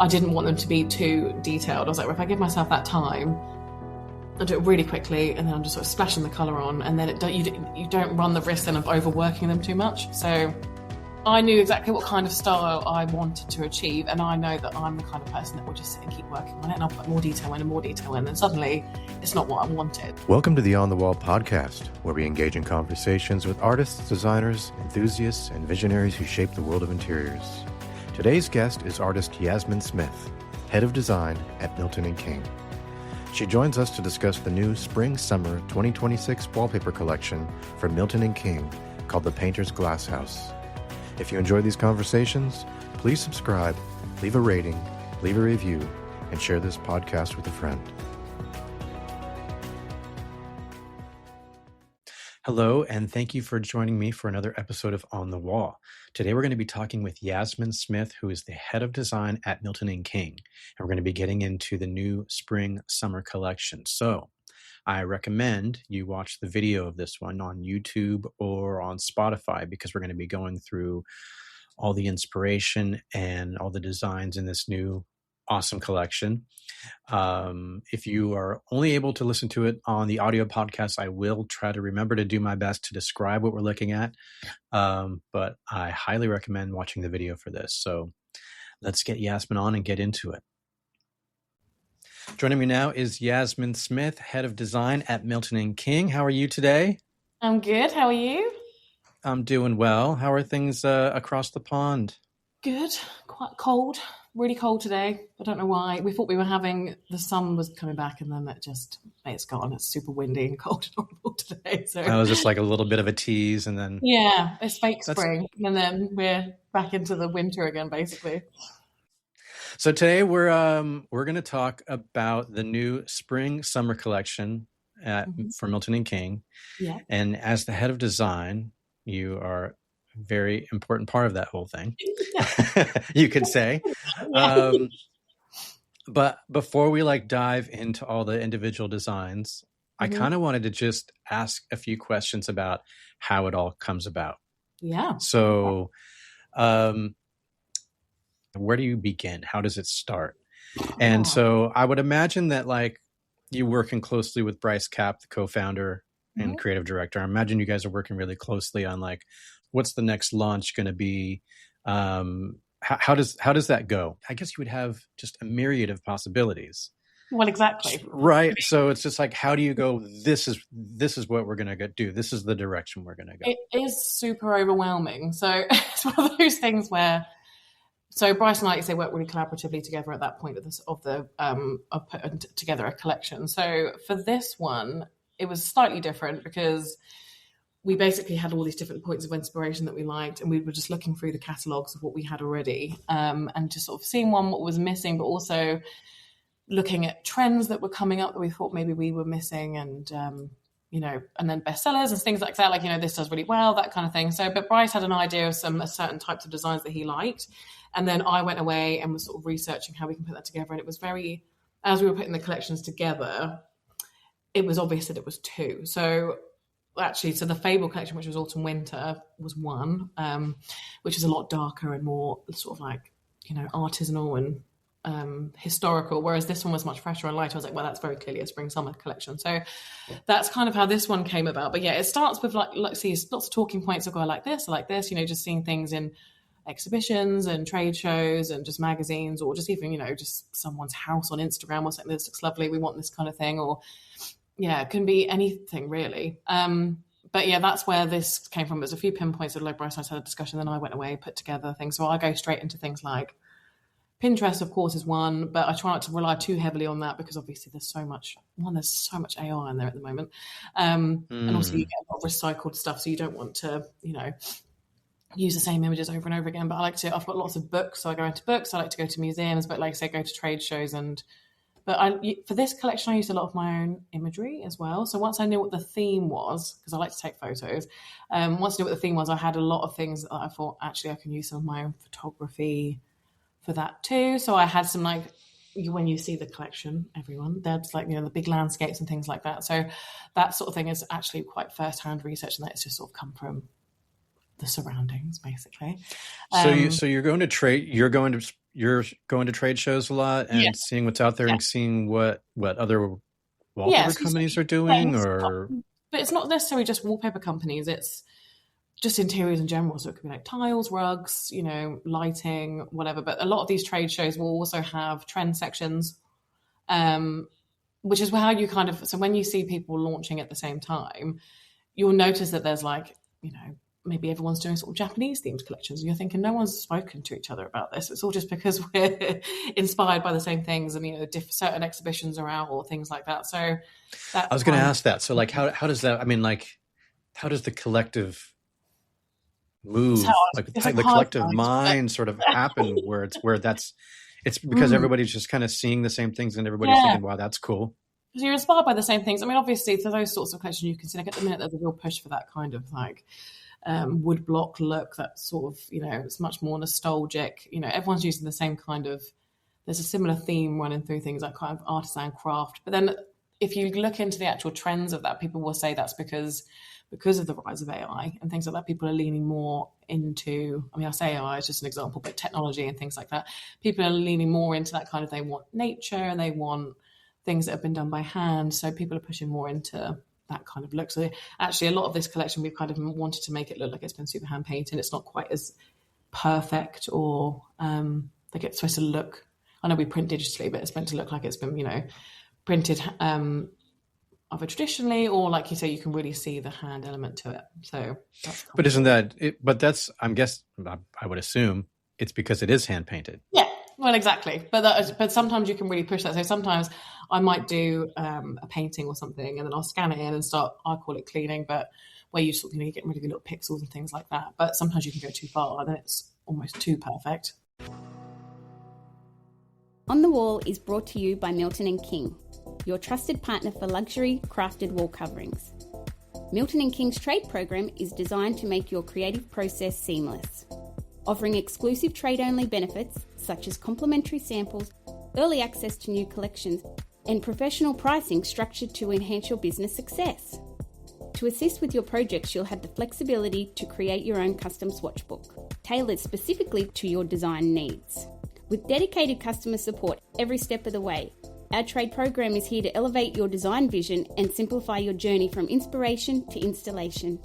I didn't want them to be too detailed. I was like, well, if I give myself that time, I'll do it really quickly, and then I'm just sort of splashing the colour on, and then you don't run the risk then of overworking them too much. So I knew exactly what kind of style I wanted to achieve, and I know that I'm the kind of person that will just sit and keep working on it, and I'll put more detail in and more detail in, and suddenly it's not what I wanted. Welcome to the On the Wall podcast, where we engage in conversations with artists, designers, enthusiasts, and visionaries who shape the world of interiors. Today's guest is artist Yasmin Smith, head of design at Milton King. She joins us to discuss the new Spring-Summer 2026 Wallpaper Collection from Milton King called the Painters Glasshouse. If you enjoy these conversations, please subscribe, leave a rating, leave a review, and share this podcast with a friend. Hello, and thank you for joining me for another episode of On the Wall. Today we're going to be talking with Yasmin Smith, who is the head of design at Milton King. And we're going to be getting into the new Spring-Summer collection. So I recommend you watch the video of this one on YouTube or on Spotify, because we're going to be going through all the inspiration and all the designs in this new awesome collection. If you are only able to listen to it on the audio podcast, I will try to remember to do my best to describe what we're looking at. But I highly recommend watching the video for this. So let's get Yasmin on and get into it. Joining me now is Yasmin Smith, head of design at Milton King. How are you today? I'm good. How are you? I'm doing well. How are things across the pond? Good. Quite cold. Really cold today. I don't know why. We thought the sun was coming back, and then it's gone. It's super windy and cold and horrible today. So that was just like a little bit of a tease, and then yeah, it's fake spring, and then we're back into the winter again, basically. So today we're going to talk about the new Spring-Summer collection for Milton King. Yeah. And as the head of design, you are a very important part of that whole thing. You could say. But before we dive into all the individual designs, I kind of wanted to just ask a few questions about how it all comes about. Yeah. So, where do you begin? How does it start? And so I would imagine that you working closely with Bryce Kapp, the co-founder and creative director. I imagine you guys are working really closely on what's the next launch going to be? How does that go? I guess you would have just a myriad of possibilities. Well, exactly. Right. So it's just how do you go, this is what we're going to do. This is the direction we're going to go. It is super overwhelming. So it's one of those things where, so Bryce and I, like you say, work really collaboratively together at that point of putting together a collection. So for this one, it was slightly different because we basically had all these different points of inspiration that we liked, and we were just looking through the catalogues of what we had already, and just sort of seeing what was missing, but also looking at trends that were coming up that we thought maybe we were missing, and and then bestsellers and things like that, this does really well, that kind of thing. So, but Bryce had an idea of some certain types of designs that he liked, and then I went away and was sort of researching how we can put that together. And it was very, as we were putting the collections together, it was obvious that it was two. So the Fable collection, which was autumn winter, was one, which is a lot darker and more sort of artisanal and historical, whereas this one was much fresher and lighter. I was like, well, that's very clearly a spring summer collection. So that's kind of how this one came about. But yeah, it starts with lots of talking points of go, I like this, just seeing things in exhibitions and trade shows and just magazines, or just even just someone's house on Instagram or something. This looks lovely, we want this kind of thing. Or yeah, it can be anything really. But yeah, that's where this came from. There's a few pinpoints that Bryce and I had a discussion, then I went away, put together things. So I go straight into things like Pinterest, of course, is one, but I try not to rely too heavily on that because obviously there's so much AI in there at the moment. And also you get a lot of recycled stuff, so you don't want to, use the same images over and over again. But I've got lots of books, so I go into books. I like to go to museums, but like I say, go to trade shows. But for this collection, I used a lot of my own imagery as well. So once I knew what the theme was, because I like to take photos, once I knew what the theme was, I had a lot of things that I thought, actually, I can use some of my own photography for that too. So I had some when you see the collection, everyone, there's the big landscapes and things like that. So that sort of thing is actually quite first-hand research, and that's just sort of come from the surroundings, basically. So you're going to you're going to trade shows a lot and Yes. seeing what's out there Yeah. and seeing what other wallpaper Yes. companies are doing, or But it's not necessarily just wallpaper companies. It's just interiors in general. So it could be like tiles, rugs, lighting, whatever. But a lot of these trade shows will also have trend sections, which is how you so when you see people launching at the same time, you'll notice that there's maybe everyone's doing sort of Japanese themed collections, and you're thinking no one's spoken to each other about this. It's all just because we're inspired by the same things, and certain exhibitions are out or things like that. So I was going to ask that. So like, how does that? I mean, like, how does the collective move, like the collective mind, sort of happen where it's because everybody's just kind of seeing the same things and everybody's thinking, wow, that's cool. So you're inspired by the same things. I mean, obviously, for those sorts of collections, you can see, like, at the minute, there's a real push for that kind of like wood block look. That sort of, it's much more nostalgic. Everyone's using the same kind of. There's a similar theme running through things like kind of artisan craft. But then, if you look into the actual trends of that, people will say that's because of the rise of AI and things like that. People are leaning more into. I mean, I say AI is just an example, but technology and things like that. People are leaning more into that kind of. They want nature and they want things that have been done by hand. So people are pushing more into that kind of look. So actually a lot of this collection, we've kind of wanted to make it look like it's been super hand painted. It's not quite as perfect or like it's supposed to look, I know we print digitally, but it's meant to look like it's been, printed either traditionally or like you say, you can really see the hand element to it. So that's but isn't that it? But that's, I would assume it's because it is hand painted. Yeah. Well, exactly. But sometimes you can really push that. So sometimes I might do a painting or something, and then I'll scan it in and I call it cleaning, but where you sort of, you get rid of your little pixels and things like that. But sometimes you can go too far, and then it's almost too perfect. On the Wall is brought to you by Milton King, your trusted partner for luxury crafted wall coverings. Milton King's trade program is designed to make your creative process seamless, offering exclusive trade-only benefits such as complimentary samples, early access to new collections, and professional pricing structured to enhance your business success. To assist with your projects, you'll have the flexibility to create your own custom swatchbook, tailored specifically to your design needs. With dedicated customer support every step of the way, our trade program is here to elevate your design vision and simplify your journey from inspiration to installation.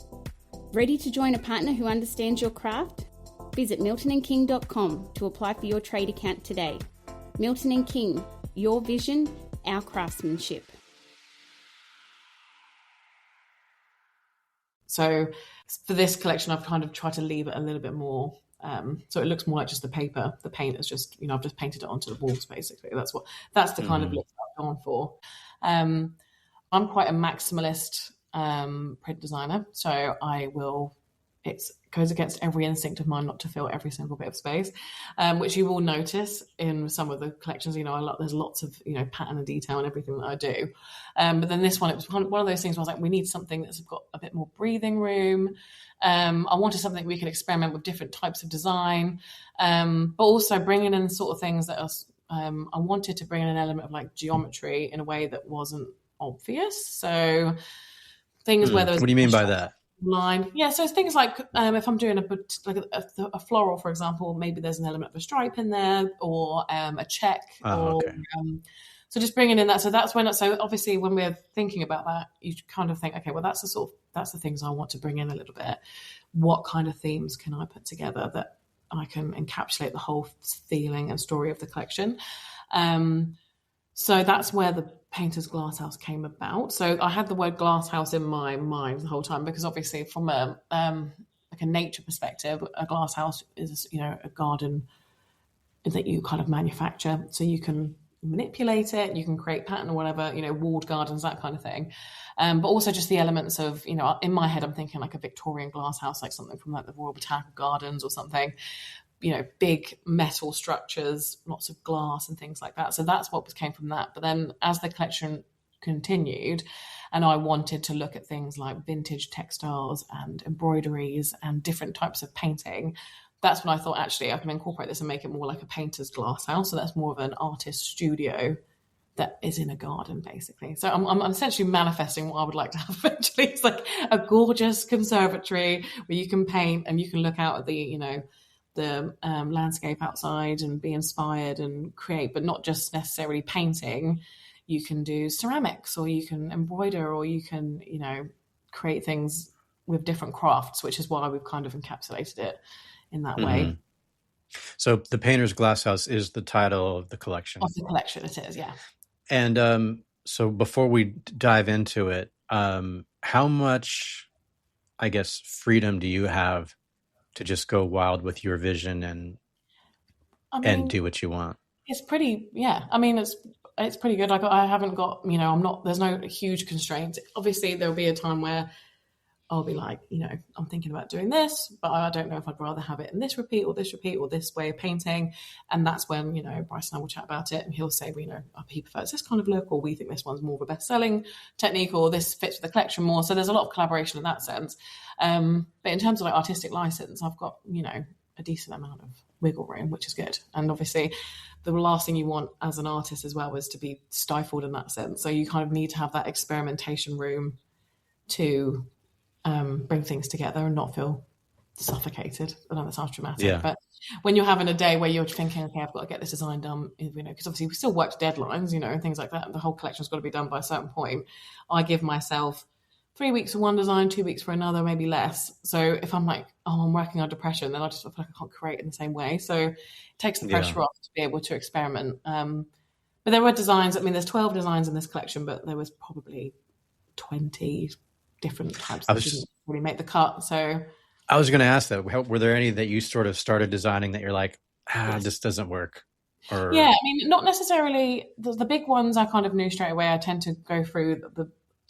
Ready to join a partner who understands your craft? Visit miltonandking.com to apply for your trade account today. Milton & King, your vision, our craftsmanship. So for this collection, I've kind of tried to leave it a little bit more, so it looks more like just the paper. The paint is just, I've just painted it onto the walls, basically. That's the kind of look that I've gone for. I'm quite a maximalist print designer, so it goes against every instinct of mine not to fill every single bit of space, which you will notice in some of the collections. There's lots of pattern and detail and everything that I do, but then this one, it was one of those things where I was like, we need something that's got a bit more breathing room. I wanted something we could experiment with different types of design, but also bringing in sort of things that are. I wanted to bring in an element of like geometry in a way that wasn't obvious. So things where there's. What do you mean by that? Line, yeah. So things like if I'm doing a floral, for example, maybe there's an element of a stripe in there, or a check, okay. So just bringing in that. So that's when. So obviously, when we're thinking about that, you kind of think, okay, well, that's the things I want to bring in a little bit. What kind of themes can I put together that I can encapsulate the whole feeling and story of the collection? So that's where the Painters Glasshouse came about. So I had the word glasshouse in my mind the whole time, because obviously from a nature perspective, a glasshouse is, a garden that you kind of manufacture. So you can manipulate it, you can create pattern or whatever, walled gardens, that kind of thing. But also just the elements of, in my head, I'm thinking like a Victorian glasshouse, like something from like the Royal Botanical Gardens or something. Big metal structures, lots of glass and things like that. So that's what came from that. But then as the collection continued and I wanted to look at things like vintage textiles and embroideries and different types of painting, that's when I thought, actually, I can incorporate this and make it more like a painter's glasshouse. So that's more of an artist studio that is in a garden, basically. So I'm essentially manifesting what I would like to have eventually. It's like a gorgeous conservatory where you can paint and you can look out at the the landscape outside and be inspired and create, but not just necessarily painting. You can do ceramics, or you can embroider, or you can, create things with different crafts, which is why we've kind of encapsulated it in that way. So the Painters Glasshouse is the title of the collection. Of the collection, it is, yeah. And so before we dive into it, how much, I guess, freedom do you have to just go wild with your vision and do what you want? It's pretty, it's pretty good. I haven't got, there's no huge constraints. Obviously there'll be a time where I'll be like, I'm thinking about doing this, but I don't know if I'd rather have it in this repeat or this way of painting. And that's when, Bryce and I will chat about it, and he'll say, he prefers this kind of look, or we think this one's more of a best-selling technique, or this fits with the collection more. So there's a lot of collaboration in that sense. But in terms of artistic license, I've got, a decent amount of wiggle room, which is good. And obviously the last thing you want as an artist as well is to be stifled in that sense. So you kind of need to have that experimentation room to bring things together and not feel suffocated. I know that sounds dramatic, but when you're having a day where you're thinking, okay, I've got to get this design done, because obviously we still work to deadlines, and things like that. The whole collection's got to be done by a certain point. I give myself 3 weeks for one design, 2 weeks for another, maybe less. So if I'm like, I'm working under pressure, then I just feel like I can't create in the same way. So it takes the pressure off to be able to experiment. But there were designs. There's 12 designs in this collection, but there was probably 20 different types that didn't really make the cut. So I was going to ask that. Were there any that you sort of started designing that you're like, this doesn't work? Or... Yeah, not necessarily. The big ones I kind of knew straight away. I tend to go through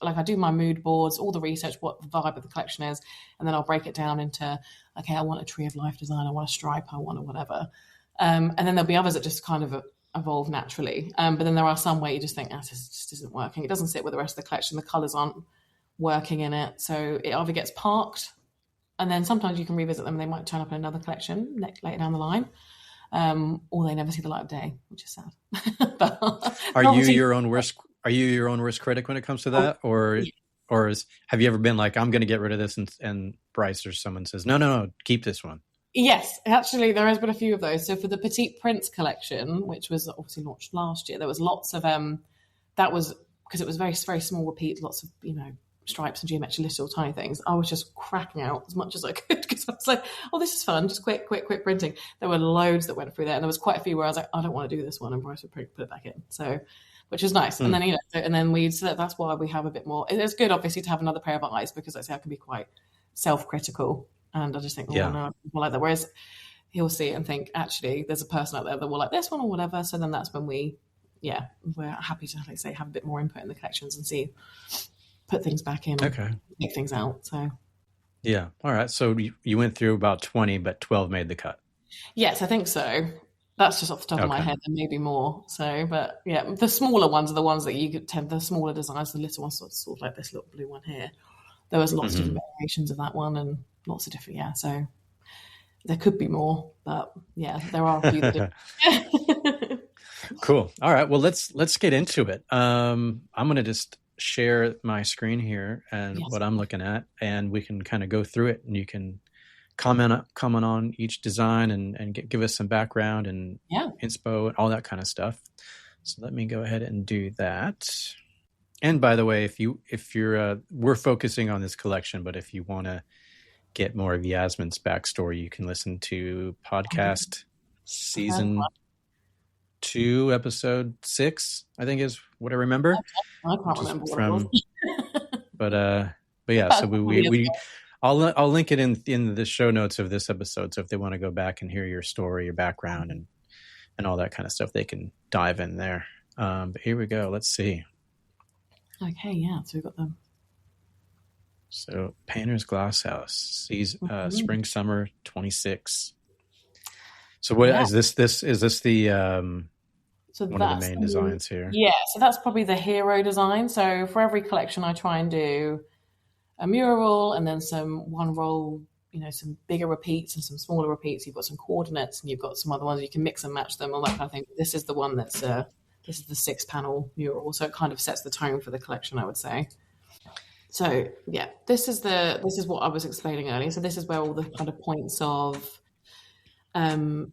I do my mood boards, all the research, what the vibe of the collection is, and then I'll break it down into, okay, I want a tree of life design, I want a stripe, I want a whatever. And then there'll be others that just kind of evolve naturally. But then there are some where you just think, this just isn't working. It doesn't sit with the rest of the collection. The colours aren't working in it. So it either gets parked, and then sometimes you can revisit them and they might turn up in another collection later down the line. Or they never see the light of day, which is sad. But Are you your own worst critic when it comes to that? Or have you ever been like, I'm going to get rid of this, and Bryce or someone says, no, keep this one? Yes, actually, there has been a few of those. So for the Petite Prince collection, which was obviously launched last year, there was lots of, that was because it was very, very small repeat, lots of, stripes and geometry, little tiny things. I was just cracking out as much as I could, because I was like, this is fun, just quick printing. There were loads that went through there, and there was quite a few where I was like, I don't want to do this one, and Bryce would put it back in. So, which was nice. And then, so that's why we have a bit more. It's good, obviously, to have another pair of eyes, because I say I can be quite self-critical, and I just think, no, people like that. Whereas he'll see it and think, actually, there's a person out there that will like this one or whatever. So then that's when we're happy to, like say, have a bit more input in the collections and put things back in, make things out. So yeah, all right. So you went through about 20, but 12 made the cut. Yes, I think so. That's just off the top of my head, and maybe more. So, but yeah, the smaller ones are the ones that you could tend, the smaller designs, the little ones, sort of like this little blue one here. There was lots of different variations of that one, and lots of different, so there could be more, but yeah, there are a few that do. Cool. All right. Well, let's get into it. I'm going to just share my screen here and what I'm looking at, and we can kind of go through it, and you can comment on each design and give us some background and inspo and all that kind of stuff. So let me go ahead and do that. And by the way, if you're we're focusing on this collection, but if you want to get more of Yasmin's backstory, you can listen to podcast season 2, episode 6, I think is what I remember. I can't remember what it was. but yeah, so I'll link it in the show notes of this episode. So if they want to go back and hear your story, your background, and all that kind of stuff, they can dive in there. But here we go. Let's see. Okay, yeah. So we've got them. So Painters Glasshouse, spring summer 26. So what is this? Is this the one of the main designs here? Yeah. So that's probably the hero design. So for every collection, I try and do a mural, and then one roll, some bigger repeats and some smaller repeats. You've got some coordinates, and you've got some other ones you can mix and match them, all that kind of thing. This is the one this is the 6-panel mural, so it kind of sets the tone for the collection, I would say. So yeah, this is what I was explaining earlier. So this is where all the kind of points of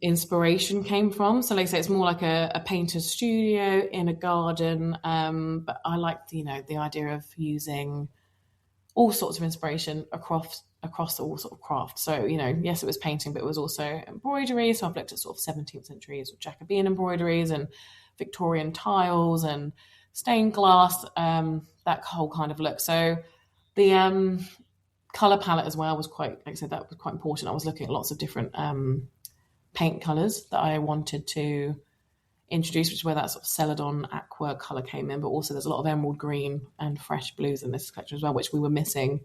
inspiration came from. So like I say, it's more like a painter's studio in a garden. But I like, the idea of using all sorts of inspiration across all sort of craft. So, yes, it was painting, but it was also embroidery. So I've looked at sort of 17th century Jacobean embroideries and Victorian tiles and stained glass, that whole kind of look. So the color palette as well was quite, like I said, that was quite important. I was looking at lots of different paint colors that I wanted to introduce, which is where that sort of celadon aqua color came in, but also there's a lot of emerald green and fresh blues in this collection as well, which we were missing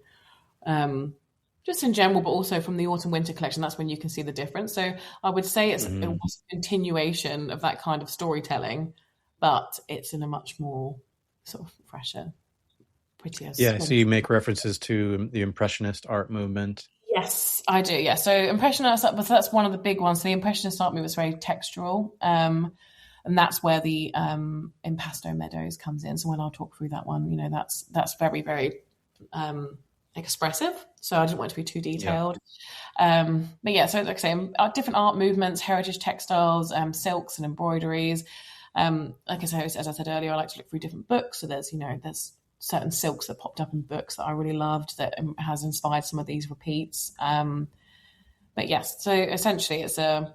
just in general, but also from the autumn winter collection. That's when you can see the difference. So I would say it was a continuation of that kind of storytelling, but it's in a much more sort of fresher, prettier. Yeah, so you make references to the Impressionist art movement. Yes, I do. Yeah, so Impressionist, but that's one of the big ones. So the Impressionist art movement was very textural, and that's where the Impasto Meadows comes in. So when I'll talk through that one, that's very, very expressive. So I didn't want it to be too detailed. Yeah. But yeah, so like I say, different art movements, heritage textiles, silks and embroideries. Like I say, as I said earlier, I like to look through different books. So there's certain silks that popped up in books that I really loved that has inspired some of these repeats. But yes, so essentially it's a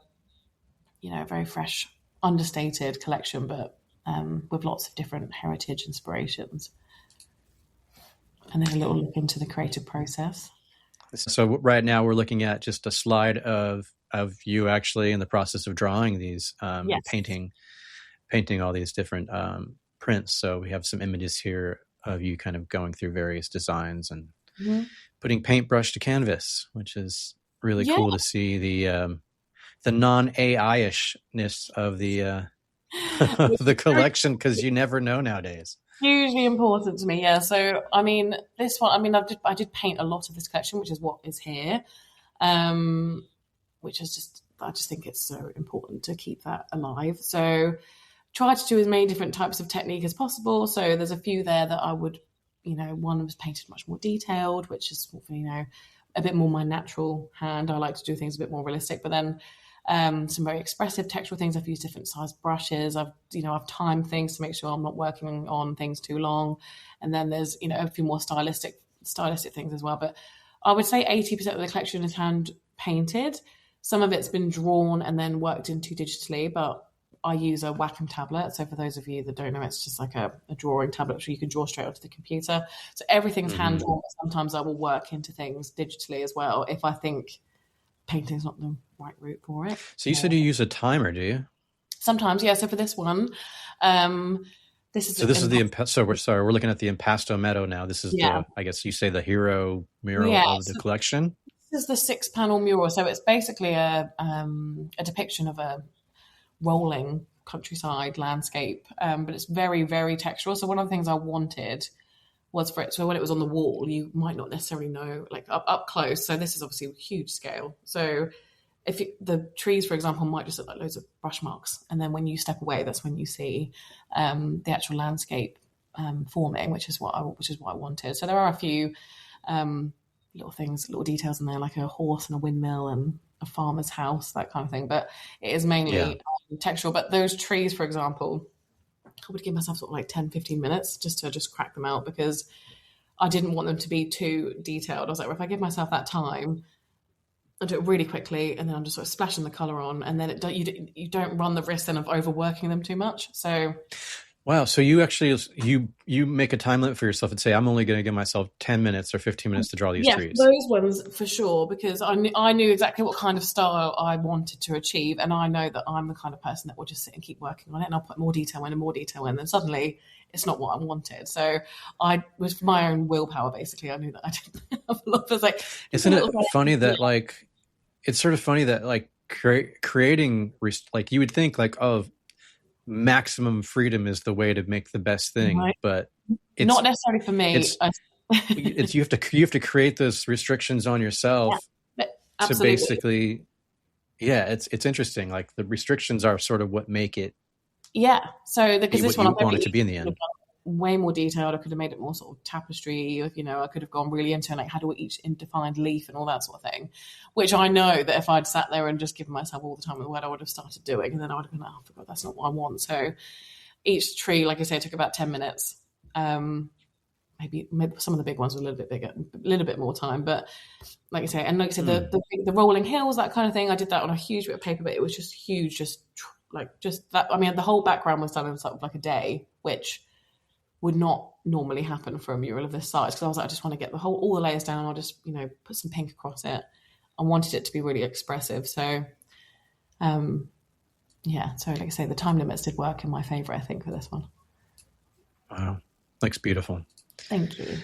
very fresh, understated collection, but with lots of different heritage inspirations. And then a little look into the creative process. So right now we're looking at just a slide of you actually in the process of drawing these, yes. painting all these different prints. So we have some images here of you kind of going through various designs and putting paintbrush to canvas, which is really cool to see the non-AI-ishness of the the collection, because you never know nowadays. Hugely important to me, yeah. So I mean, this one, I did paint a lot of this collection, which is what is here, which is I just think it's so important to keep that alive. So try to do as many different types of technique as possible. So there's a few there that I would, one was painted much more detailed, which is, a bit more my natural hand. I like to do things a bit more realistic, but then some very expressive textural things. I've used different sized brushes. I've timed things to make sure I'm not working on things too long. And then there's, a few more stylistic things as well. But I would say 80% of the collection is hand painted. Some of it's been drawn and then worked into digitally, but I use a Wacom tablet. So for those of you that don't know, it's just like a drawing tablet where you can draw straight onto the computer. So everything's hand drawn. Sometimes I will work into things digitally as well if I think painting's not the right route for it. So you said you use a timer, do you? Sometimes, yeah. So for this one, this is we're looking at the Impasto Meadow now. This is the, I guess you say, the hero mural of the collection. This is the 6-panel mural. So it's basically a depiction of a rolling countryside landscape, but it's very, very textural. So one of the things I wanted was for it, so when it was on the wall, you might not necessarily know, like up close. So this is obviously a huge scale. So the trees, for example, might just look like loads of brush marks, and then when you step away, that's when you see the actual landscape forming, which is what I wanted. So there are a few little details in there, like a horse and a windmill and a farmer's house, that kind of thing. But it is mainly textural. But those trees, for example, I would give myself sort of like 10, 15 minutes just to crack them out, because I didn't want them to be too detailed. I was like, well, if I give myself that time, I'll do it really quickly, and then I'm just sort of splashing the colour on, and then you don't run the risk then of overworking them too much. So wow. So you actually, you make a time limit for yourself and say, I'm only going to give myself 10 minutes or 15 minutes to draw these trees. Those ones for sure, because I knew exactly what kind of style I wanted to achieve. And I know that I'm the kind of person that will just sit and keep working on it, and I'll put more detail in and more detail in. And suddenly it's not what I wanted. So I was my own willpower, basically. I knew that I didn't have a lot. I was like, isn't it funny that it's sort of funny that creating, like you would think like, oh, maximum freedom is the way to make the best thing, right? But it's not necessarily for me. You have to create those restrictions on yourself. Yeah, so basically, it's interesting. Like the restrictions are sort of what make it. Yeah. So because this one, you want it to be in the end. way more detailed. I could have made it more sort of tapestry. I could have gone really into like how do each defined leaf and all that sort of thing, which I know that if I'd sat there and just given myself all the time in the world, I would have started doing, and then I would have been like, oh, I forgot, that's not what I want. So each tree, like I say, took about 10 minutes. Maybe some of the big ones were a little bit bigger, a little bit more time, but like I say, the rolling hills, that kind of thing, I did that on a huge bit of paper, but it was just huge, just that. I mean, the whole background was done in sort of like a day, which would not normally happen for a mural of this size, because I was like, I just want to get all the layers down. I'll just put some pink across it. I wanted it to be really expressive. So so like I say, the time limits did work in my favor, I think, for this one. Wow, looks beautiful. Thank you.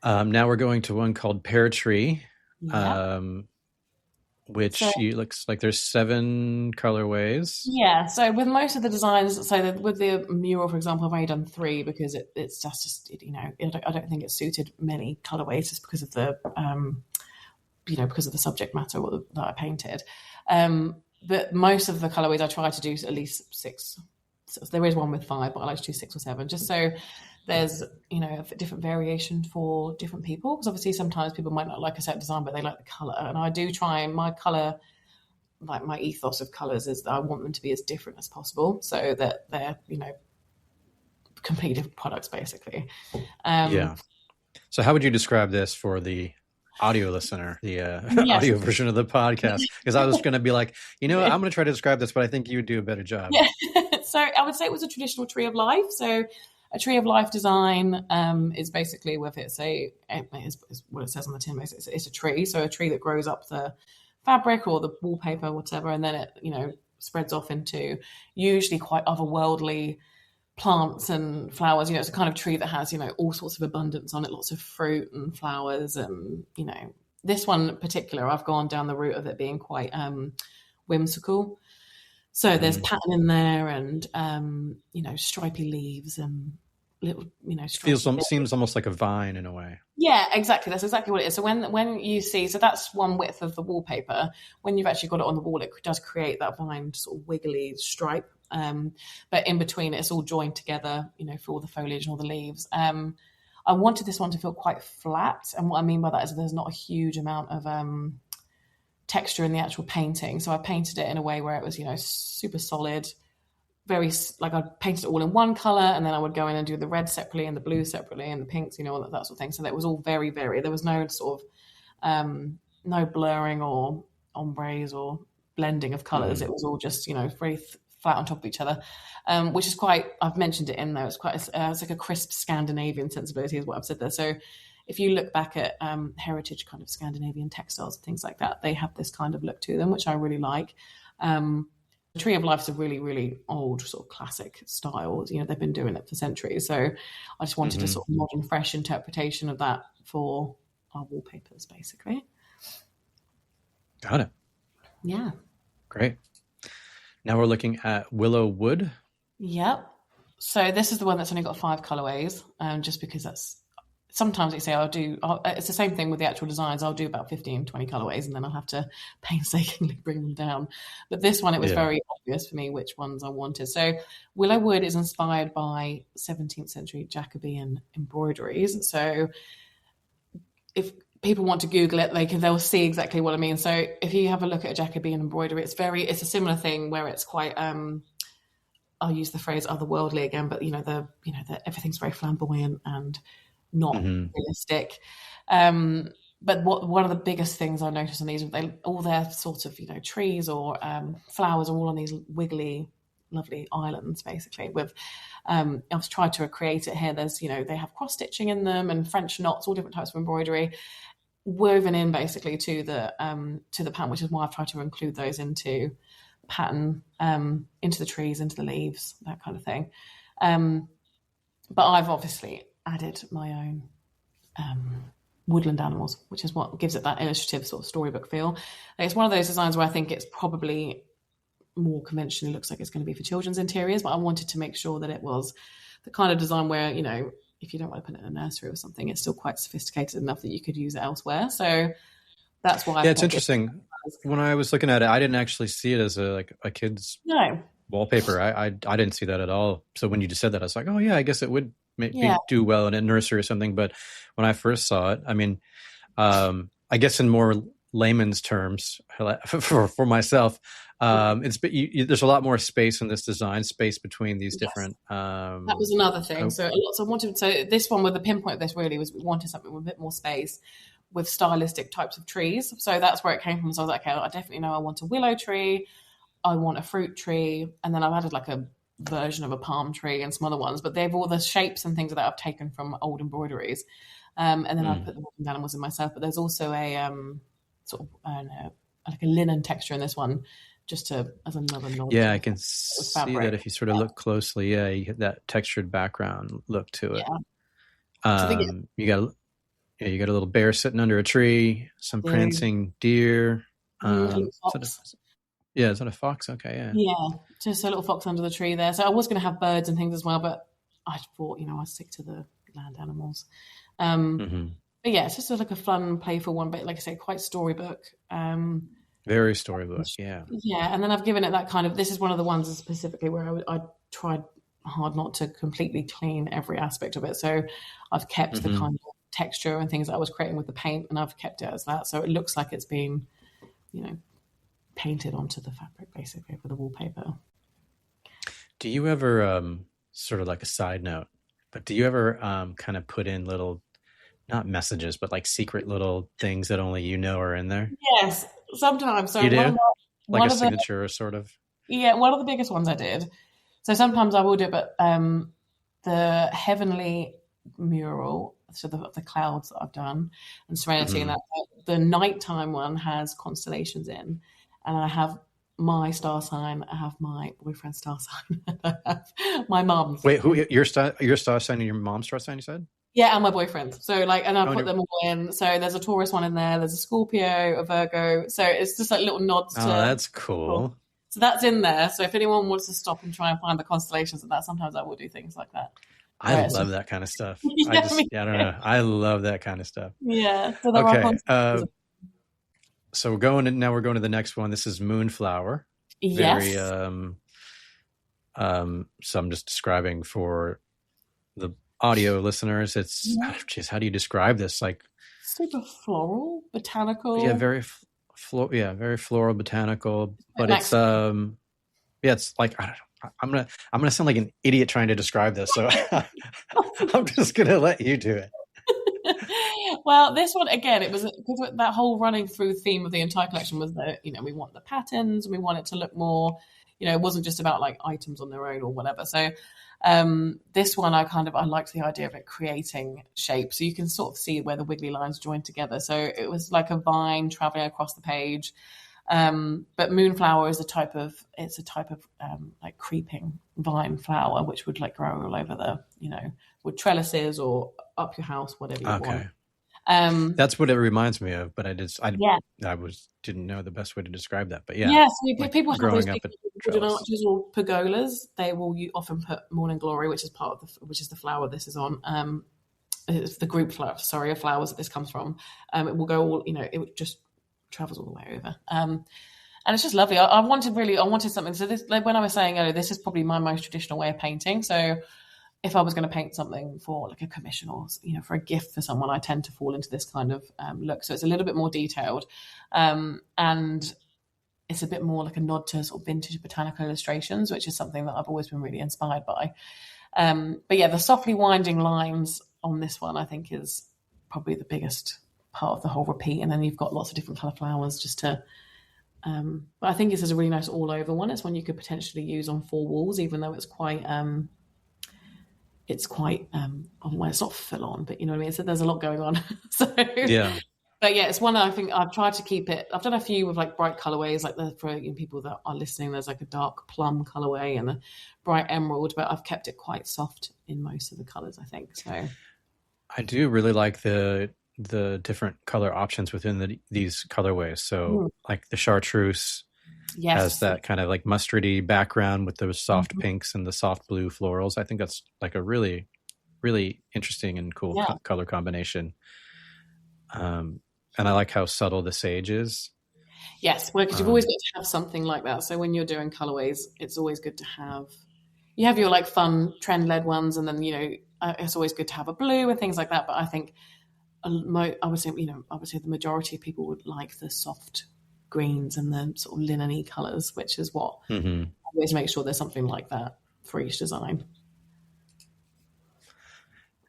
Now we're going to one called Pear Tree, which looks like there's 7 colorways. Yeah, so with most of the designs, with the mural, for example, I've only done 3 because it's just I don't think it suited many colorways just because of the because of the subject matter that I painted. But most of the colorways I try to do at least 6. So there is one with 5, but I like to do 6 or 7, just so there's a different variation for different people, because obviously sometimes people might not like a certain design, but they like the color. And I do try, my color, like my ethos of colors is that I want them to be as different as possible, so that they're completely different products, basically. So how would you describe this for the audio listener, the audio version of the podcast? Because I was going to be like, I'm going to try to describe this, but I think you would do a better job. Yeah. So I would say it was a traditional tree of life. So a tree of life design is basically what it says on the tin. It's a tree, so a tree that grows up the fabric or the wallpaper, whatever, and then it spreads off into usually quite otherworldly plants and flowers. It's a kind of tree that has all sorts of abundance on it, lots of fruit and flowers, and this one in particular, I've gone down the route of it being quite whimsical. So there's pattern in there, and stripy leaves and little seems almost like a vine in a way. Yeah, exactly. That's exactly what it is. So when you see, so that's one width of the wallpaper. When you've actually got it on the wall, it does create that vine sort of wiggly stripe. But in between, it's all joined together, for all the foliage and all the leaves. I wanted this one to feel quite flat, and what I mean by that is there's not a huge amount of texture in the actual painting. So I painted it in a way where it was, super solid, very, like I painted it all in one color, and then I would go in and do the red separately and the blue separately and the pinks, all that sort of thing. So that was all very, very, there was no sort of, no blurring or ombres or blending of colors. It was all just, very flat on top of each other, which is quite, I've mentioned it in there, it's quite, it's like a crisp Scandinavian sensibility is what I've said there. So if you look back at heritage kind of Scandinavian textiles and things like that, they have this kind of look to them, which I really like. The Tree of Life is a really, really old sort of classic style. They've been doing it for centuries. So I just wanted a sort of modern, fresh interpretation of that for our wallpapers, basically. Got it. Yeah. Great. Now we're looking at Willow Wood. Yep. So this is the one that's only got 5 colorways, just because that's, sometimes they say it's the same thing with the actual designs. I'll do about 15, 20 colorways, and then I'll have to painstakingly bring them down. But this one, it was very obvious for me which ones I wanted. So Willow Wood is inspired by 17th century Jacobean embroideries. So if people want to Google it, they'll see exactly what I mean. So if you have a look at a Jacobean embroidery, it's a similar thing where it's quite, I'll use the phrase otherworldly again, but everything's very flamboyant and not realistic. But one of the biggest things I noticed on these, all their sort of trees or flowers are all on these wiggly, lovely islands, basically. With I've tried to recreate it here. There's they have cross stitching in them and French knots, all different types of embroidery woven in basically to the pattern, which is why I've tried to include those into the pattern, into the trees, into the leaves, that kind of thing. But I've obviously added my own woodland animals, which is what gives it that illustrative sort of storybook feel. It's one of those designs where I think it's probably more conventionally looks like it's going to be for children's interiors, but I wanted to make sure that it was the kind of design where, if you don't want to put it in a nursery or something, it's still quite sophisticated enough that you could use it elsewhere. So that's why. Yeah, it's interesting. When I was looking at it, I didn't actually see it as a kid's Wallpaper. I didn't see that at all. So when you just said that, I was like, oh yeah, I guess it would Yeah, do well in a nursery or something. But when I first saw it, I mean, I guess in more layman's terms for myself, there's a lot more space in this design, space between these yes. different. That was another thing. So this one with the pinpoint of this really was we wanted something with a bit more space with stylistic types of trees. So that's where it came from. So I was like, okay, I definitely know I want a willow tree. I want a fruit tree. And then I've added like a version of a palm tree and some other ones, but they've all the shapes and things that I've taken from old embroideries. And then I've put the walking animals in myself. But there's also a sort of, I don't know, like a linen texture in this one, just as another nod. Yeah, I can see that if you sort of look closely. Yeah, you get that textured background look to it. Yeah. You got a little bear sitting under a tree, some prancing deer. Is that a fox? Okay, yeah. Yeah, just a little fox under the tree there. So I was going to have birds and things as well, but I thought, I'd stick to the land animals. But yeah, it's just like a fun, playful one, but like I say, quite storybook. Very storybook, yeah. Yeah, and then I've given it that kind of, this is one of the ones specifically where I tried hard not to completely clean every aspect of it. So I've kept the kind of texture and things that I was creating with the paint, and I've kept it as that. So it looks like it's been, painted onto the fabric basically for the wallpaper. Do you ever, sort of like a side note, but do you ever kind of put in little, not messages, but like secret little things that only are in there? Yes, sometimes. So you do? Like a signature or sort of? Yeah, one of the biggest ones I did. So sometimes I will do it, but the heavenly mural, so the clouds that I've done, and serenity, and that the nighttime one has constellations in, and I have my star sign, I have my boyfriend's star sign, and I have my mom's. Wait, who your star sign and your mom's star sign? You said? Yeah, and my boyfriend. So and I put them all in. So there's a Taurus one in there. There's a Scorpio, a Virgo. So it's just like little nods to. Oh, that's cool. So that's in there. So if anyone wants to stop and try and find the constellations of that, sometimes I will do things like that. I love that kind of stuff. I don't know. I love that kind of stuff. Yeah. So okay. So we're going to the next one. This is Moonflower. Yes. Very, so I'm just describing for the audio listeners. It's, how do you describe this? Like super floral, botanical. Yeah, very very floral, botanical. But it's it's like, I don't know. I'm gonna sound like an idiot trying to describe this, so I'm just gonna let you do it. Well, this one again, it was because that whole running through theme of the entire collection was that we want the patterns and we want it to look more, it wasn't just about like items on their own or whatever. So this one I liked the idea of it creating shape, so you can sort of see where the wiggly lines join together. So it was like a vine traveling across the page. But moonflower is a type of like creeping vine flower, which would like grow all over the, with trellises or up your house, whatever you want. That's what it reminds me of, but I didn't know the best way to describe that. But so people have those big arches or pergolas. They will often put morning glory, which is which is the flower this is on. It's the group flower, of flowers that this comes from. It will go all, it just travels all the way over. And it's just lovely. I wanted something. So this, like when I was saying, this is probably my most traditional way of painting. So if I was going to paint something for like a commission or, for a gift for someone, I tend to fall into this kind of look. So it's a little bit more detailed. And it's a bit more like a nod to sort of vintage botanical illustrations, which is something that I've always been really inspired by. But yeah, the softly winding lines on this one, I think, is probably the biggest part of the whole repeat. And then you've got lots of different colour flowers just to... but I think this is a really nice all-over one. It's one you could potentially use on 4 walls, even though it's quite... it's not full on, but you know what I mean? So there's a lot going on. So yeah. But yeah, it's one I think I've tried to keep it. I've done a few with like bright colorways, like for people that are listening, there's like a dark plum colorway and a bright emerald, but I've kept it quite soft in most of the colors, I think. So I do really like the different color options within these colorways. So like the chartreuse has that kind of like mustardy background with those soft pinks and the soft blue florals. I think that's like a really, really interesting and cool color combination. And I like how subtle the sage is. Yes, well, because you've always got to have something like that. So when you're doing colorways, it's always good to have, you have your like fun trend-led ones, and then, it's always good to have a blue and things like that. But I think I would say, the majority of people would like the soft greens and the sort of linen-y colors, which is what I always make sure there's something like that for each design.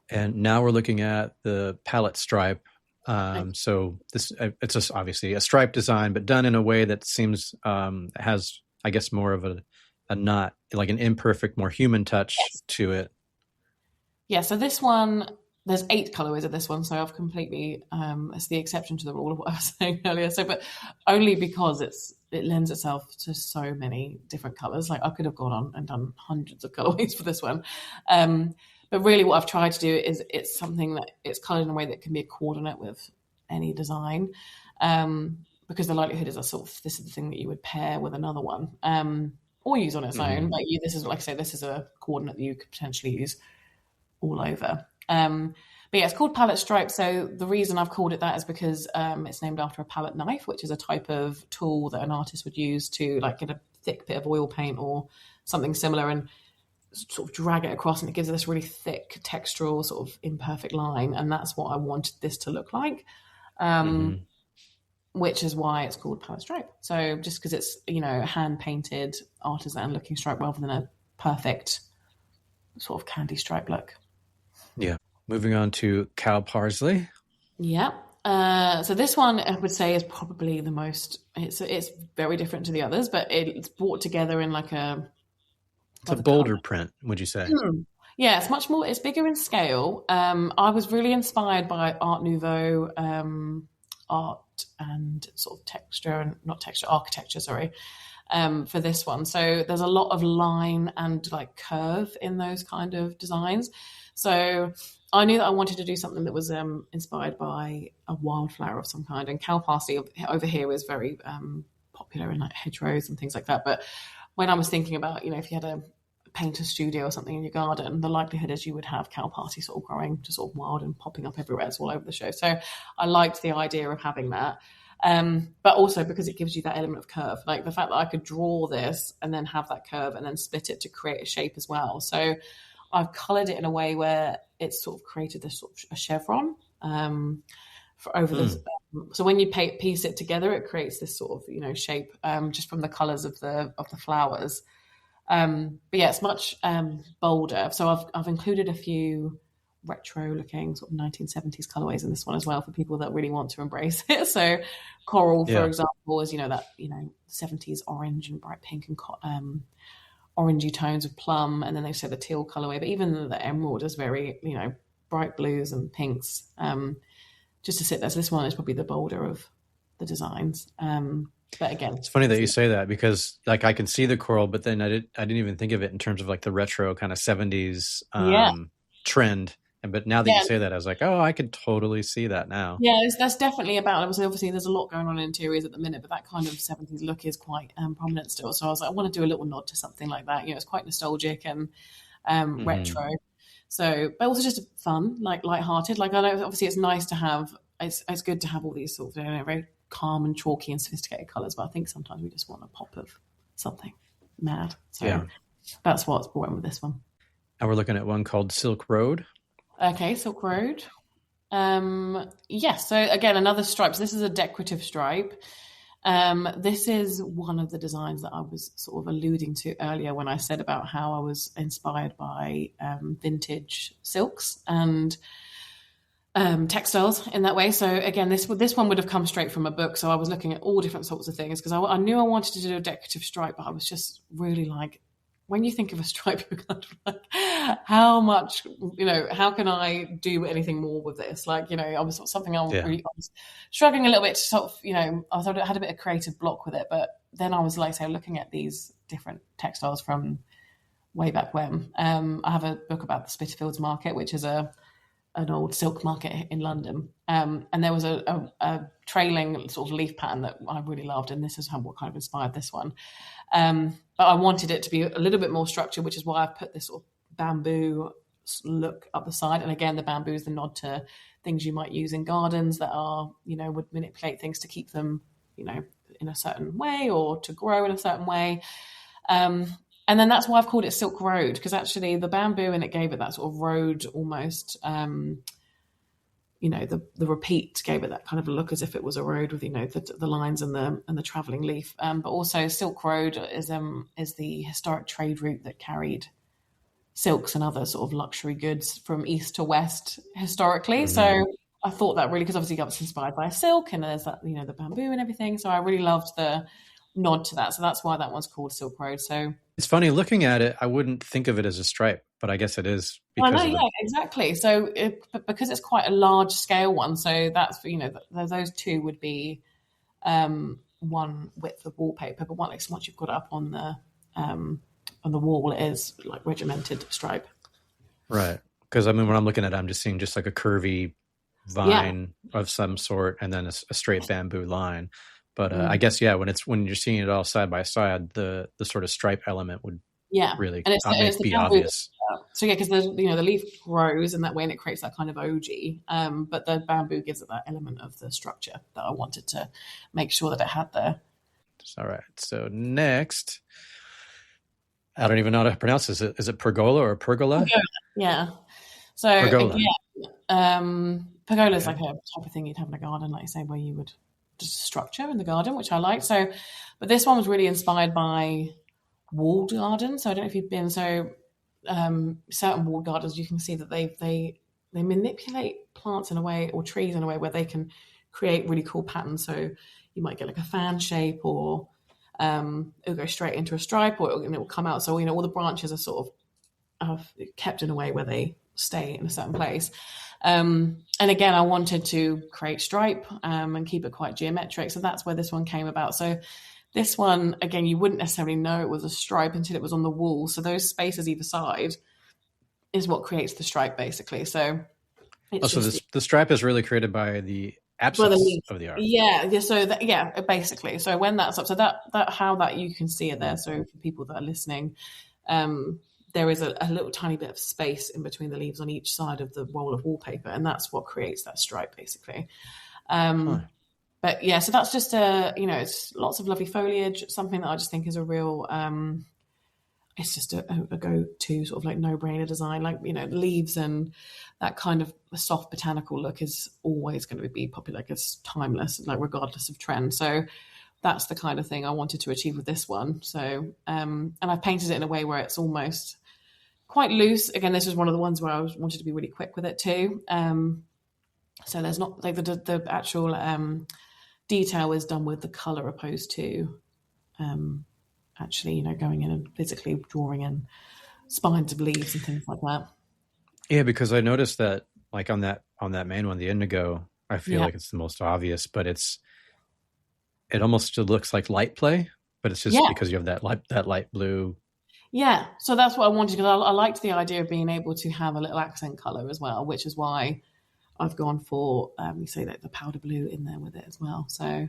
And now we're looking at the palette stripe. So this it's just obviously a stripe design, but done in a way that seems has, I guess, more of a not like an imperfect, more human touch to it. Yeah. So this one, there's 8 colorways of this one. So I've completely, it's the exception to the rule of what I was saying earlier. So, but only because it lends itself to so many different colors. Like I could have gone on and done hundreds of colorways for this one. But really what I've tried to do is it's something that it's colored in a way that can be a coordinate with any design. Because the likelihood is this is the thing that you would pair with another one, or use on its own. Like this is, like I say, this is a coordinate that you could potentially use all over. But yeah, it's called palette stripe. So the reason I've called it that is because it's named after a palette knife, which is a type of tool that an artist would use to like get a thick bit of oil paint or something similar and sort of drag it across, and it gives it this really thick textural sort of imperfect line. And that's what I wanted this to look like. Which is why it's called palette stripe. So just because it's, hand painted artisan looking stripe rather than a perfect sort of candy stripe look. Yeah. Moving on to cow parsley. Yeah. So this one I would say is probably the most, it's very different to the others, but it's brought together in like it's a bolder print, would you say? Yeah, it's much more, it's bigger in scale. I was really inspired by Art Nouveau art and sort of architecture, for this one. So there's a lot of line and like curve in those kind of designs. So I knew that I wanted to do something that was inspired by a wildflower of some kind. And cow parsley over here is very popular in like hedgerows and things like that. But when I was thinking about, if you had a painter studio or something in your garden, the likelihood is you would have cow parsley sort of growing just sort of wild and popping up everywhere. It's all over the show. So I liked the idea of having that. But also because it gives you that element of curve, like the fact that I could draw this and then have that curve and then split it to create a shape as well. So I've colored it in a way where it's sort of created this sort of a chevron for over this. So when you piece it together, it creates this sort of, shape just from the colors of the flowers. But yeah, it's much bolder. So I've included a few retro looking sort of 1970s colorways in this one as well for people that really want to embrace it. So coral, for example, is, that, 70s orange and bright pink and orangey tones of plum. And then they say the teal colorway, but even the emerald is very, bright blues and pinks, just to sit there. So this one is probably the bolder of the designs. But again, it's funny that you say that because like I can see the coral, but then I didn't even think of it in terms of like the retro kind of 70s trend. But now that you say that, I was like, oh, I could totally see that now. Yeah, that's definitely about it. Obviously, there's a lot going on in interiors at the minute, but that kind of 70s look is quite prominent still. So I was like, I want to do a little nod to something like that. It's quite nostalgic and retro. So, but also just fun, like lighthearted. Like I know, obviously, it's nice to have. It's good to have all these sort of very calm and chalky and sophisticated colours, but I think sometimes we just want a pop of something mad. So that's what's brought in with this one. And we're looking at one called Silk Road. Okay, Silk Road. Yes, so again, another stripe. So this is a decorative stripe. This is one of the designs that I was sort of alluding to earlier when I said about how I was inspired by vintage silks and textiles in that way. So again, this one would have come straight from a book. So I was looking at all different sorts of things because I knew I wanted to do a decorative stripe, but I was just really like, when you think of a stripe, you're kind of like, how much, how can I do anything more with this? Like, I was something I was struggling a little bit to sort of, I had a bit of creative block with it, but then I was like, say, looking at these different textiles from way back when. I have a book about the Spitalfields Market, which is an old silk market in London. And there was a trailing sort of leaf pattern that I really loved. And this is what kind of inspired this one. But I wanted it to be a little bit more structured, which is why I've put this sort of bamboo look up the side. And again, the bamboo is the nod to things you might use in gardens that are, would manipulate things to keep them, in a certain way or to grow in a certain way. And then that's why I've called it Silk Road, because actually the bamboo in it gave it that sort of road almost, the repeat gave it that kind of a look as if it was a road with, the lines and the traveling leaf. But also Silk Road is the historic trade route that carried silks and other sort of luxury goods from east to west historically. Mm-hmm. So I thought that really, because obviously I was inspired by silk and there's that, the bamboo and everything. So I really loved the nod to that. So that's why that one's called Silk Road. So it's funny looking at it, I wouldn't think of it as a stripe, but I guess it is. Because exactly. So because it's quite a large scale one. So that's, those two would be one width of wallpaper, but once you've got it up on the wall, it is like regimented stripe. Right. Because when I'm looking at it, I'm just seeing just like a curvy vine of some sort and then a straight bamboo line. But I guess, when you're seeing it all side by side, the sort of stripe element would really be obvious. So because the leaf grows in that way and it creates that kind of ogee, but the bamboo gives it that element of the structure that I wanted to make sure that it had there. All right. So next, I don't even know how to pronounce this. Is it pergola or pergola? Yeah. So pergola. Pergola is like a type of thing you'd have in a garden, like you say, where you would just structure in the garden, which I like. So, but this one was really inspired by walled gardens. So I don't know if you've been, certain walled gardens, you can see that they manipulate plants in a way, or trees in a way, where they can create really cool patterns. So you might get like a fan shape, or it'll go straight into a stripe, or it will come out. So all the branches are sort of kept in a way where they stay in a certain place. And again, I wanted to create stripe and keep it quite geometric. So that's where this one came about. So this one, again, you wouldn't necessarily know it was a stripe until it was on the wall. So those spaces either side is what creates the stripe, basically. So the stripe is really created by the absence of the art. Yeah. So basically. So when that's up, so that how that you can see it there. So for people that are listening, there is a little tiny bit of space in between the leaves on each side of the roll of wallpaper, and that's what creates that stripe, basically. But yeah, so that's just it's lots of lovely foliage, something that I just think is a real, it's just a go-to sort of like no-brainer design. Like, leaves and that kind of soft botanical look is always going to be popular. Like, it's timeless, like regardless of trend. So that's the kind of thing I wanted to achieve with this one. So, and I've painted it in a way where it's almost quite loose. Again, this was one of the ones where I wanted to be really quick with it too. So there's not like the actual detail is done with the color, opposed to actually, going in and physically drawing in spines of leaves and things like that. Yeah, because I noticed that, like on that main one, the indigo, I feel like it's the most obvious, but it almost looks like light play, but it's just because you have that light blue. Yeah, so that's what I wanted, because I liked the idea of being able to have a little accent color as well, which is why I've gone for you say that the powder blue in there with it as well. So,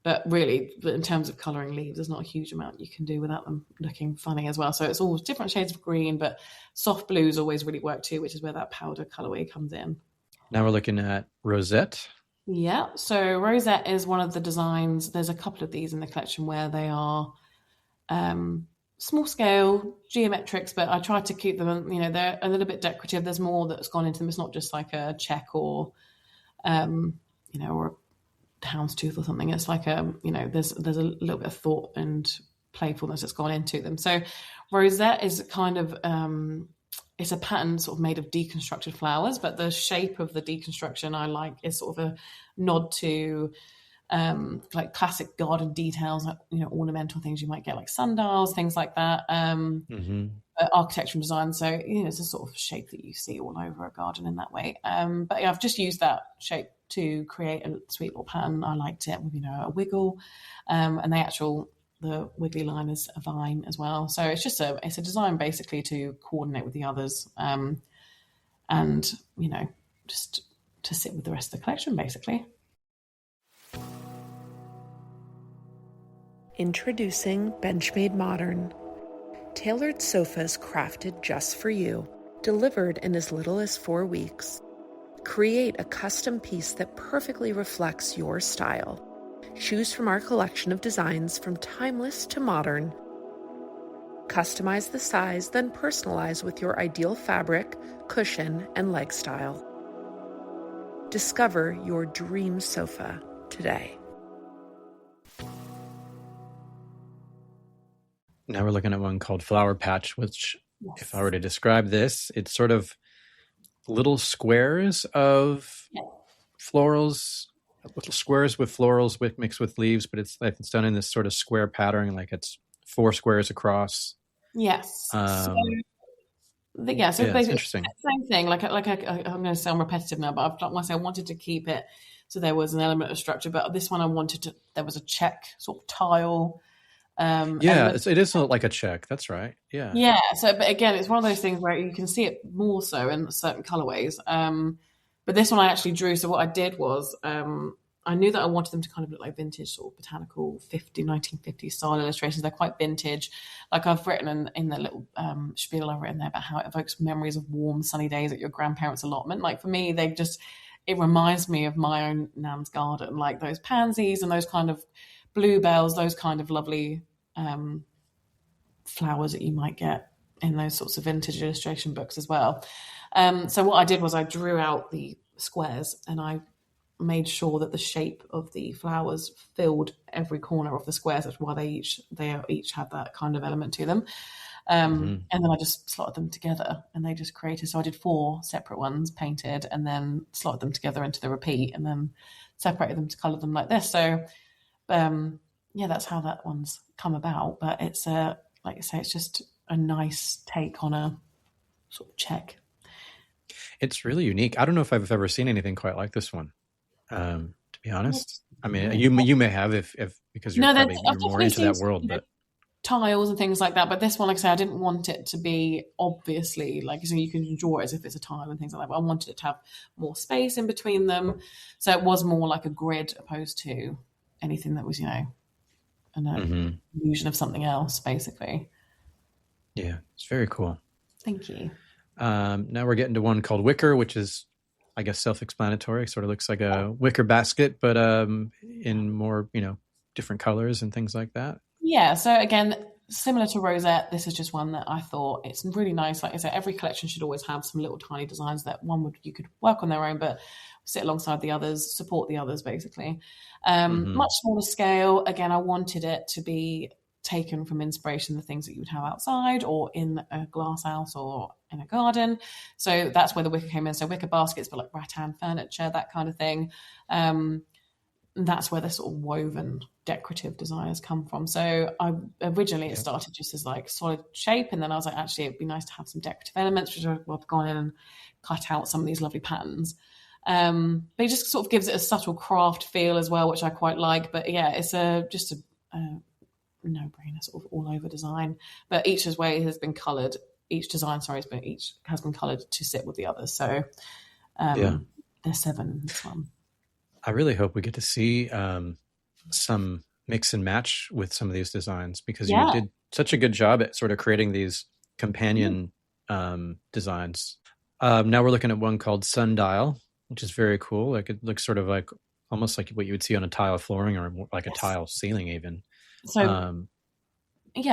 but in terms of colouring leaves, there's not a huge amount you can do without them looking funny as well. So it's all different shades of green, but soft blues always really work too, which is where that powder colourway comes in. Now we're looking at Rosette. Yeah, so Rosette is one of the designs. There's a couple of these in the collection where they are small scale geometrics, but I tried to keep them, they're a little bit decorative. There's more that's gone into them. It's not just like a check or, or a houndstooth or something. It's like there's a little bit of thought and playfulness that's gone into them. So Rosette is kind of, it's a pattern sort of made of deconstructed flowers, but the shape of the deconstruction I like is sort of a nod to like classic garden details, like ornamental things you might get, like sundials, things like that. Architecture and design. So it's a sort of shape that you see all over a garden in that way. But yeah, I've just used that shape to create a sweet little pattern. I liked it with a wiggle, and the wiggly line is a vine as well. So it's just it's a design basically to coordinate with the others, and just to sit with the rest of the collection basically. Introducing Benchmade Modern. Tailored sofas crafted just for you, delivered in as little as 4 weeks. Create a custom piece that perfectly reflects your style. Choose from our collection of designs from timeless to modern. Customize the size, then personalize with your ideal fabric, cushion, and leg style. Discover your dream sofa today. Now we're looking at one called Flower Patch, which, if I were to describe this, it's sort of little squares of florals, little squares with florals mixed with leaves, but it's like it's done in this sort of square pattern, like it's 4 squares across. Yes. So it's interesting. Same thing. Like I'm going to sound repetitive now, but I wanted to keep it so there was an element of structure. But this one there was a check sort of tile. It is like a check. That's right. Yeah. Yeah. So, but again, it's one of those things where you can see it more so in certain colorways. But this one I actually drew. So what I did was, I knew that I wanted them to kind of look like vintage sort of botanical 1950s style illustrations. They're quite vintage. Like I've written in the little spiel I've written there about how it evokes memories of warm, sunny days at your grandparents' allotment. Like for me, it reminds me of my own nan's garden, like those pansies and those kind of bluebells, those kind of lovely flowers that you might get in those sorts of vintage illustration books as well. So what I did was I drew out the squares and I made sure that the shape of the flowers filled every corner of the squares. That's why they each had that kind of element to them. And then I just slotted them together and they just created. So I did 4 separate ones painted and then slotted them together into the repeat and then separated them to color them like this. So that's how that one's come about. But it's like I say, it's just a nice take on a sort of check. It's really unique. I don't know if I've ever seen anything quite like this one. To be honest, I mean, you may have if because you're more into that world, but tiles and things like that. But this one, like I say, I didn't want it to be obviously like so you can draw it as if it's a tile and things like that. But I wanted it to have more space in between them, so it was more like a grid opposed to anything that was an illusion of something else, basically. Yeah, it's very cool. Thank you. Now we're getting to one called Wicker, which is, I guess, self-explanatory. Sort of looks like a wicker basket, but in more, different colors and things like that. Yeah. So again, similar to Rosette, this is just one that I thought it's really nice. Like I said, every collection should always have some little tiny designs that you could work on their own, but sit alongside the others, support the others, basically. Much smaller scale. Again, I wanted it to be taken from inspiration, the things that you would have outside or in a glass house or in a garden. So that's where the wicker came in. So wicker baskets, but like rattan furniture, that kind of thing. That's where the sort of woven decorative design has come from. So it started just as like solid shape. And then I was like, actually, it'd be nice to have some decorative elements, which I've gone in and cut out some of these lovely patterns. But it just sort of gives it a subtle craft feel as well, which I quite like. But yeah, it's just a no-brainer sort of all-over design. But each design has been coloured to sit with the others. So there's 7 in this one. I really hope we get to see some mix and match with some of these designs because you did such a good job at sort of creating these companion designs. Now we're looking at one called Sundial, which is very cool. Like it looks sort of like almost like what you would see on a tile flooring or like a tile ceiling even. So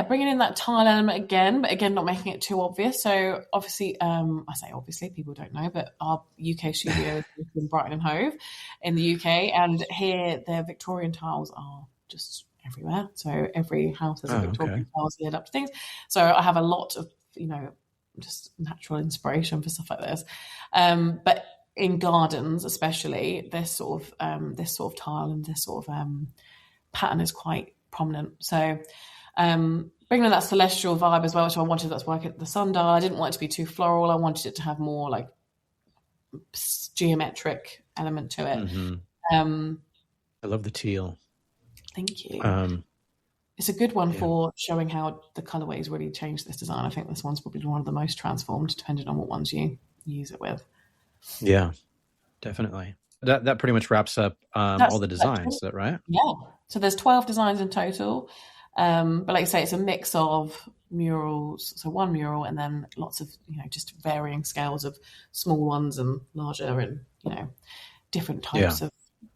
bringing in that tile element again, but again, not making it too obvious. So obviously, I say obviously, people don't know, but our UK studio is in Brighton and Hove in the UK, and here their Victorian tiles are just everywhere. So every house has a Victorian tiles lid up to things. So I have a lot of, just natural inspiration for stuff like this. But in gardens, especially, this sort of tile and this sort of pattern is quite prominent. So bringing in that celestial vibe as well, which I wanted. That's why I get the sundial. I didn't want it to be too floral. I wanted it to have more like geometric element to it. I love the teal. Thank you. It's a good one for showing how the colorways really changed this design. I think this one's probably one of the most transformed, depending on what ones you use it with. Yeah, definitely. That pretty much wraps up all the designs, is that right? Yeah. So there's 12 designs in total. But like I say, it's a mix of murals. So one mural and then lots of, just varying scales of small ones and larger and, different types of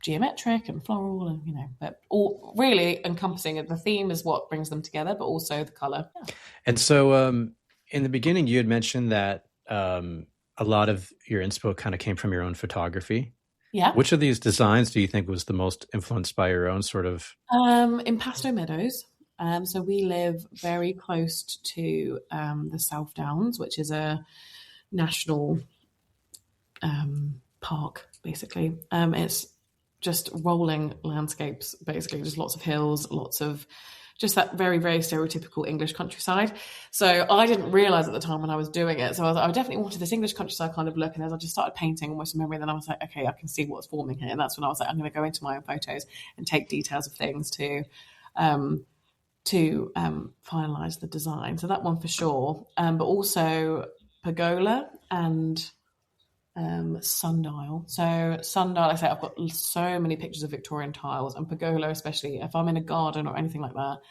geometric and floral, and but all really encompassing. The theme is what brings them together, but also the color. Yeah. And so, in the beginning, you had mentioned that a lot of your inspo kind of came from your own photography. Yeah. Which of these designs do you think was the most influenced by your own sort of? In Pasto Meadows. So we live very close to the South Downs, which is a national park, basically. It's just rolling landscapes, basically, just lots of hills, lots of just that very, very stereotypical English countryside. So I didn't realize at the time when I was doing it. So I definitely wanted this English countryside kind of look. And as I just started painting almost from memory, then I was like, okay, I can see what's forming here. And that's when I was like, I'm going to go into my own photos and take details of things to finalize the design. So that one for sure. But also Pergola and sundial. So sundial, like I say, I've got so many pictures of Victorian tiles, and pergola especially. If I'm in a garden or anything like that,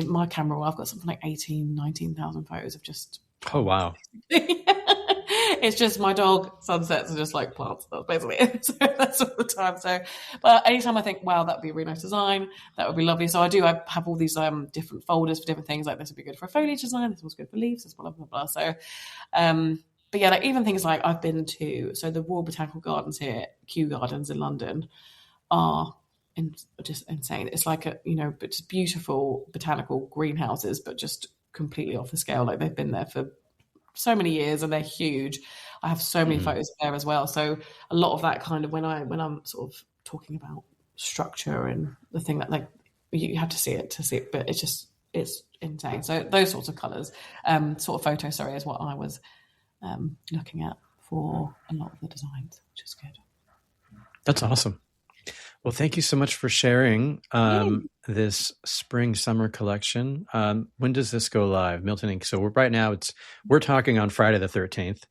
my camera, I've got something like 19,000 photos of just Oh wow. It's just my dog, sunsets, are just like plants. That's basically it. So that's all the time. So, but anytime I think, wow, that would be a really nice design, that would be lovely. So I have all these different folders for different things. Like this would be good for a foliage design. This one's good for leaves. This blah blah blah. So, but yeah, like even things like I've been to, so the Royal Botanical Gardens here, Kew Gardens in London, are just insane. It's like just beautiful botanical greenhouses, but just completely off the scale. Like they've been there for so many years and they're huge. I have so many photos there as well. So a lot of that kind of when I'm sort of talking about structure and the thing that like you have to see it, but it's insane. So those sorts of colours, sort of photos, is what I was looking at for a lot of the designs, which is good. That's awesome. Well, thank you so much for sharing this spring summer collection. When does this go live, Milton Ink? So we're talking on Friday the 13th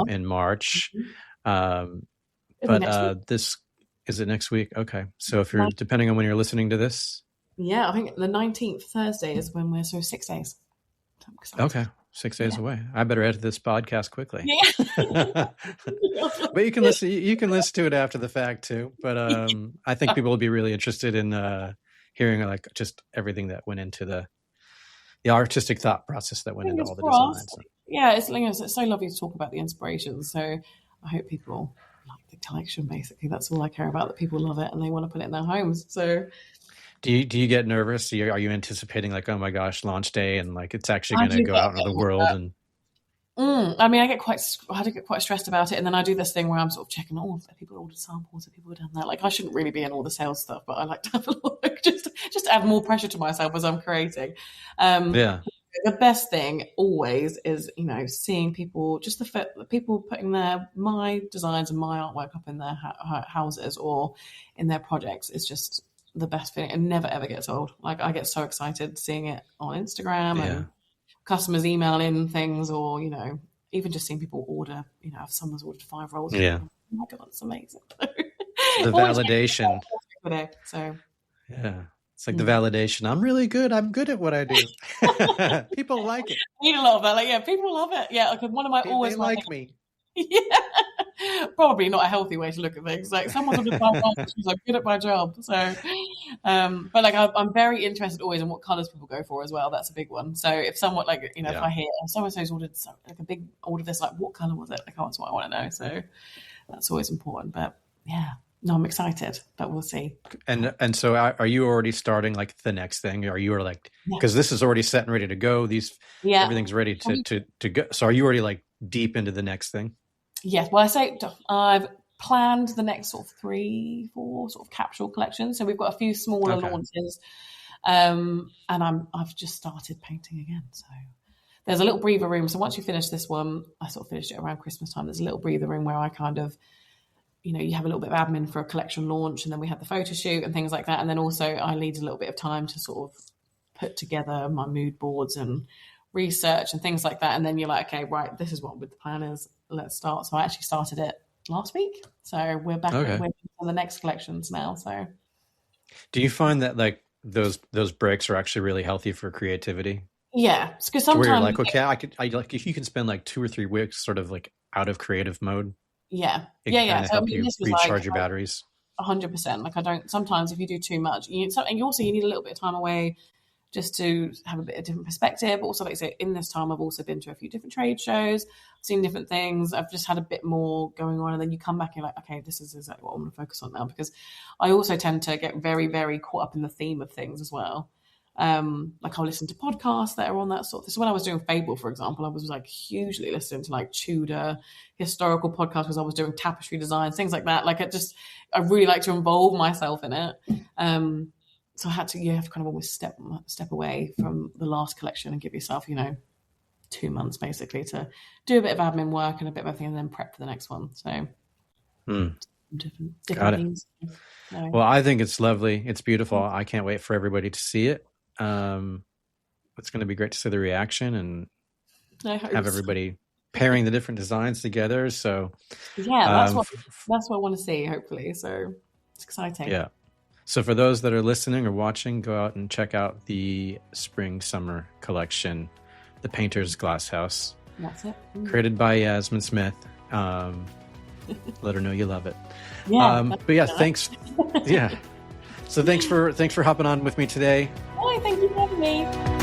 in March. This is it next week? Okay. So if you're depending on when you're listening to this. Yeah, I think the 19th Thursday is when we're 6 days. Okay. 6 days away. I better edit this podcast quickly. Yeah. But you can listen to it after the fact too. But I think people will be really interested in hearing like just everything that went into the artistic thought process that went into all the designs. Yeah, it's so lovely to talk about the inspiration. So I hope people like the collection. Basically, that's all I care about. That people love it and they want to put it in their homes. So. Do you get nervous? Are you anticipating like, oh my gosh, launch day, and like it's actually going to go out into the world? And I get quite stressed about it, and then I do this thing where I'm sort of checking, have people ordered samples? Have people done that? Like I shouldn't really be in all the sales stuff, but I like to have a look just to add more pressure to myself as I'm creating. Yeah. The best thing always is seeing people, just the people putting my designs and my artwork up in their houses or in their projects is just the best feeling. It never ever gets old. Like I get so excited seeing it on Instagram and customers email in things, or even just seeing people order. If someone's ordered 5 rolls, oh my god, it's amazing. The validation. So yeah, it's like the validation. I'm really good. I'm good at what I do. People like it. I need a lot of that. Like people love it. Yeah, like one of my they like me. Yeah, probably not a healthy way to look at things. Like someone's on the phone, she's like good at my job. So, but like I'm very interested always in what colours people go for as well. That's a big one. So if someone if I hear so and so's ordered like a big order of this, like what colour was it? Like that's what I want to know. So that's always important. But yeah, no, I'm excited. But we'll see. And so are you already starting like the next thing? Are you like because this is already set and ready to go? Everything's ready to go. So are you already like deep into the next thing? Yes, well, I've planned the next sort of 3-4 sort of capsule collections. So we've got a few smaller launches, and I've just started painting again. So there's a little breather room. So once you finish this one, I sort of finished it around Christmas time. There's a little breather room where I kind of, you have a little bit of admin for a collection launch, and then we have the photo shoot and things like that. And then also I need a little bit of time to sort of put together my mood boards and research and things like that. And then you're like, okay, right, this is what the plan is. Let's start. So I actually started it last week. So we're back on the next collections now. So do you find that like those breaks are actually really healthy for creativity? Yeah. Because sometimes where you're like, okay, I like if you can spend like 2 or 3 weeks sort of like out of creative mode. Yeah. It can help you recharge your batteries. 100%. Like I don't, sometimes if you do too much, and you need a little bit of time away just to have a bit of different perspective. But also, like I say, in this time, I've also been to a few different trade shows, seen different things. I've just had a bit more going on. And then you come back and you're like, okay, this is exactly what I want to focus on now. Because I also tend to get very, very caught up in the theme of things as well. Like I'll listen to podcasts that are on that sort of. So when I was doing Fable, for example, I was like hugely listening to like Tudor historical podcasts because I was doing tapestry designs, things like that. Like I really like to involve myself in it. So you have to kind of always step away from the last collection and give yourself, 2 months basically to do a bit of admin work and a bit of everything and then prep for the next one. So different things. So. Well, I think it's lovely. It's beautiful. I can't wait for everybody to see it. It's going to be great to see the reaction and have everybody pairing the different designs together. So yeah, that's what I want to see, hopefully. So it's exciting. Yeah. So for those that are listening or watching, go out and check out the spring-summer collection, the Painters Glasshouse. That's it. Created by Yasmin Smith. Let her know you love it. Yeah. But yeah, thanks. Yeah. So thanks for hopping on with me today. Oh, thank you for having me.